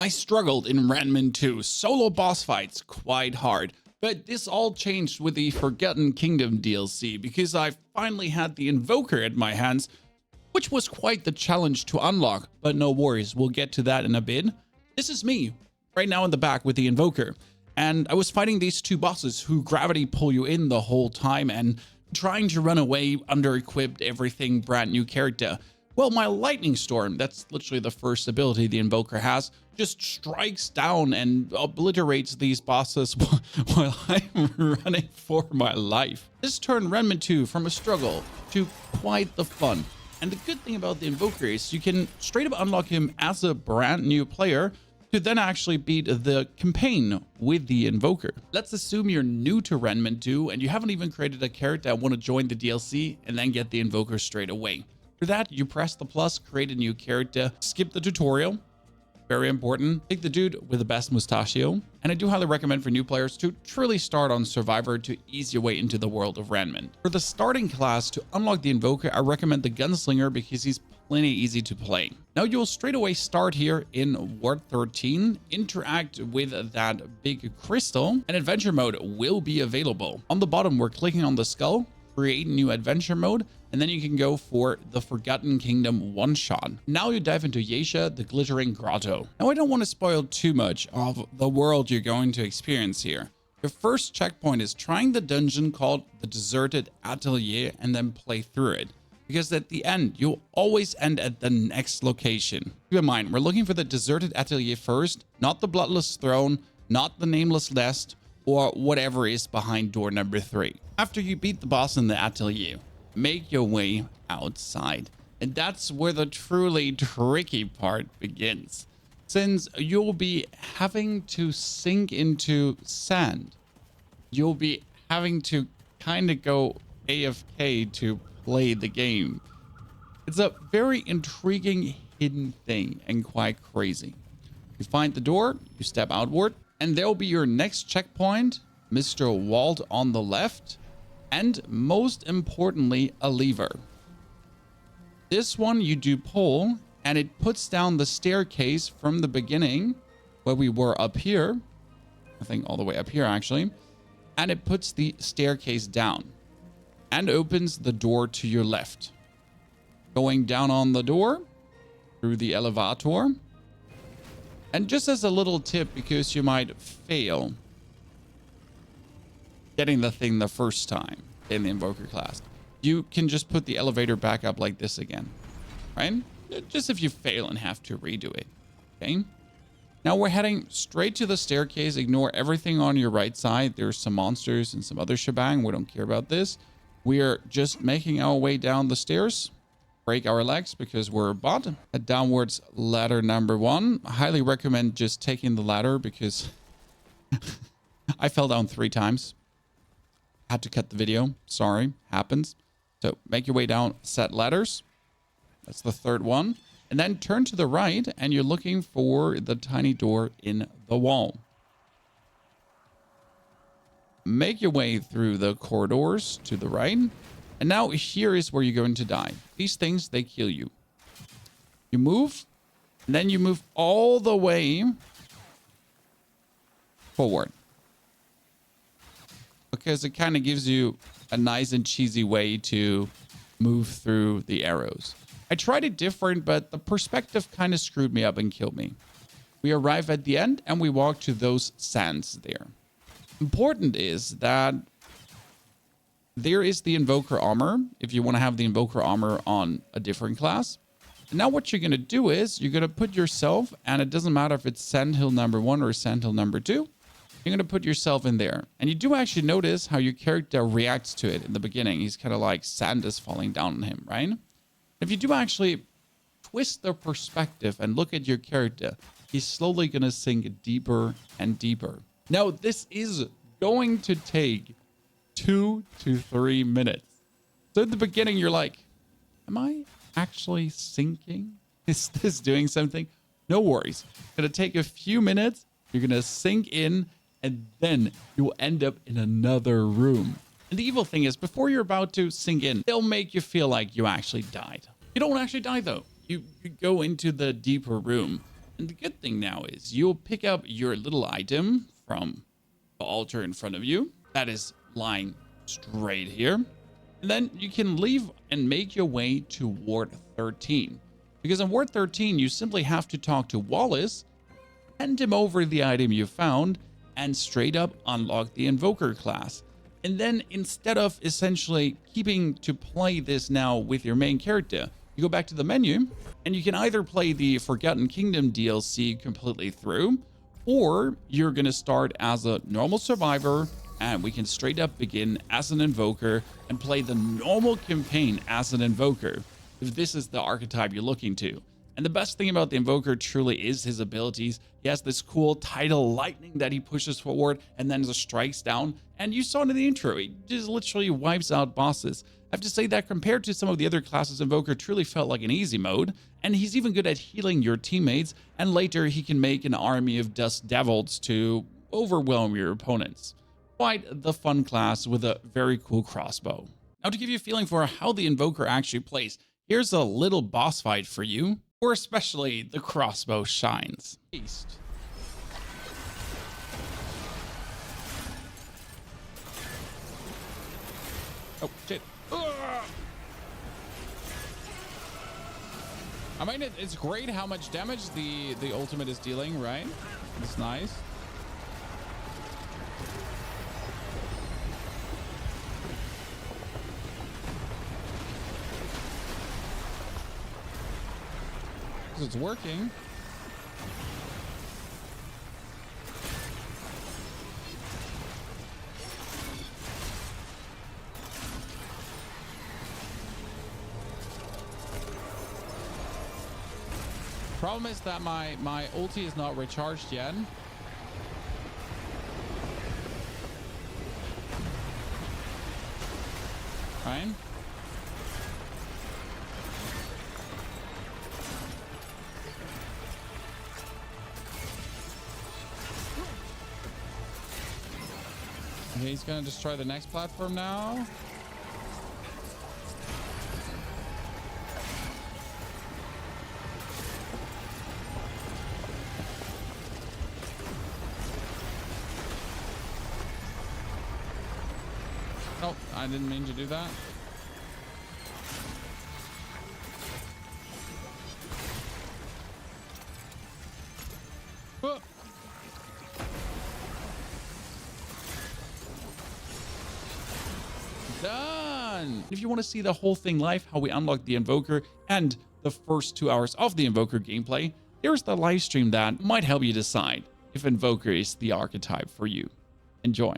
I struggled in Remnant 2, solo boss fights quite hard, but this all changed with the Forgotten Kingdom DLC because I finally had the Invoker at my hands, which was quite the challenge to unlock, but no worries, we'll get to that in a bit. This is me, right now in the back with the Invoker, and I was fighting these two bosses who gravity pull you in the whole time and trying to run away, under-equipped, everything, brand new character. Well, my Lightning Storm, that's literally the first ability the Invoker has, just strikes down and obliterates these bosses while I'm running for my life. This turned Remnant 2 from a struggle to quite the fun. And the good thing about the Invoker is you can straight up unlock him as a brand new player to then actually beat the campaign with the Invoker. Let's assume you're new to Remnant 2 and you haven't even created a character and want to join the DLC and then get the Invoker straight away. For that, you press the plus, create a new character, skip the tutorial. Very important. Pick the dude with the best mustachio. And I do highly recommend for new players to truly start on Survivor to ease your way into the world of Remnant. For the starting class to unlock the Invoker, I recommend the Gunslinger because he's plenty easy to play. Now you'll straight away start here in Ward 13, interact with that big crystal, and adventure mode will be available. On the bottom, we're clicking on the skull, create new adventure mode, and then you can go for the Forgotten Kingdom one-shot. Now you dive into Yesha, the Glittering Grotto. Now I don't want to spoil too much of the world you're going to experience here. Your first checkpoint is trying the dungeon called the Deserted Atelier and then play through it. Because at the end, you'll always end at the next location. Keep in mind, we're looking for the Deserted Atelier first, not the Bloodless Throne, not the Nameless Nest, or whatever is behind door number 3. After you beat the boss in the Atelier, make your way outside. And that's where the truly tricky part begins. Since you'll be having to sink into sand, you'll be having to kind of go AFK to play the game. It's a very intriguing hidden thing and quite crazy. You find the door, you step outward, and there'll be your next checkpoint, Mr. Walt on the left, and most importantly, a lever. This one you do pull, and it puts down the staircase from the beginning, where we were up here, I think all the way up here actually, and it puts the staircase down, and opens the door to your left. Going down on the door, through the elevator, and just as a little tip, because you might fail getting the thing the first time in the Invoker class, you can just put the elevator back up like this again, right? Just if you fail and have to redo it, okay? Now we're heading straight to the staircase. Ignore everything on your right side. There's some monsters and some other shebang. We don't care about this. We are just making our way down the stairs. Break our legs because we're a bot. Head downwards, ladder number 1. I highly recommend just taking the ladder because I fell down 3 times. Had to cut the video. Sorry, happens. So make your way down, set ladders. That's the 3rd one. And then turn to the right and you're looking for the tiny door in the wall. Make your way through the corridors to the right. And now here is where you're going to die. These things, they kill you. You move, and then you move all the way forward. Because it kind of gives you a nice and cheesy way to move through the arrows. I tried it different, but the perspective kind of screwed me up and killed me. We arrive at the end and we walk to those sands there. Important is that there is the Invoker armor if you want to have the Invoker armor on a different class. And now what you're going to do is you're going to put yourself, and it doesn't matter if it's Sandhill number 1 or Sandhill number 2, you're going to put yourself in there. And you do actually notice how your character reacts to it in the beginning. He's kind of like sand is falling down on him, right? If you do actually twist the perspective and look at your character, he's slowly going to sink deeper and deeper. Now, this is going to take 2 to 3 minutes. So at the beginning, you're like, am I actually sinking? Is this doing something? No worries. It's going to take a few minutes. You're going to sink in, and then you'll end up in another room. And the evil thing is, before you're about to sink in, they'll make you feel like you actually died. You don't actually die, though. You go into the deeper room. And the good thing now is you'll pick up your little item from the altar in front of you that is lying straight here. And then you can leave and make your way to Ward 13. Because in Ward 13, you simply have to talk to Wallace, hand him over the item you found, and straight up unlock the Invoker class. And then instead of essentially keeping to play this now with your main character, you go back to the menu and you can either play the Forgotten Kingdom DLC completely through, or you're going to start as a normal survivor and we can straight up begin as an Invoker and play the normal campaign as an Invoker, if this is the archetype you're looking to. And the best thing about the Invoker truly is his abilities. He has this cool tidal lightning that he pushes forward and then just strikes down. And you saw in the intro, he just literally wipes out bosses. I have to say that compared to some of the other classes, Invoker truly felt like an easy mode. And he's even good at healing your teammates. And later he can make an army of Dust Devils to overwhelm your opponents. Quite the fun class with a very cool crossbow. Now to give you a feeling for how the Invoker actually plays, here's a little boss fight for you, where especially the crossbow shines. Beast. Oh, shit. Ugh. I mean, it's great how much damage the ultimate is dealing, right? It's nice. It's working. Problem is that my ulti is not recharged yet. Fine. Okay, he's gonna destroy the next platform now. Oh, I didn't mean to do that. Oh. Done. If you want to see the whole thing live, how we unlock the Invoker and the first 2 hours of the Invoker gameplay, here's the live stream that might help you decide if Invoker is the archetype for you. Enjoy.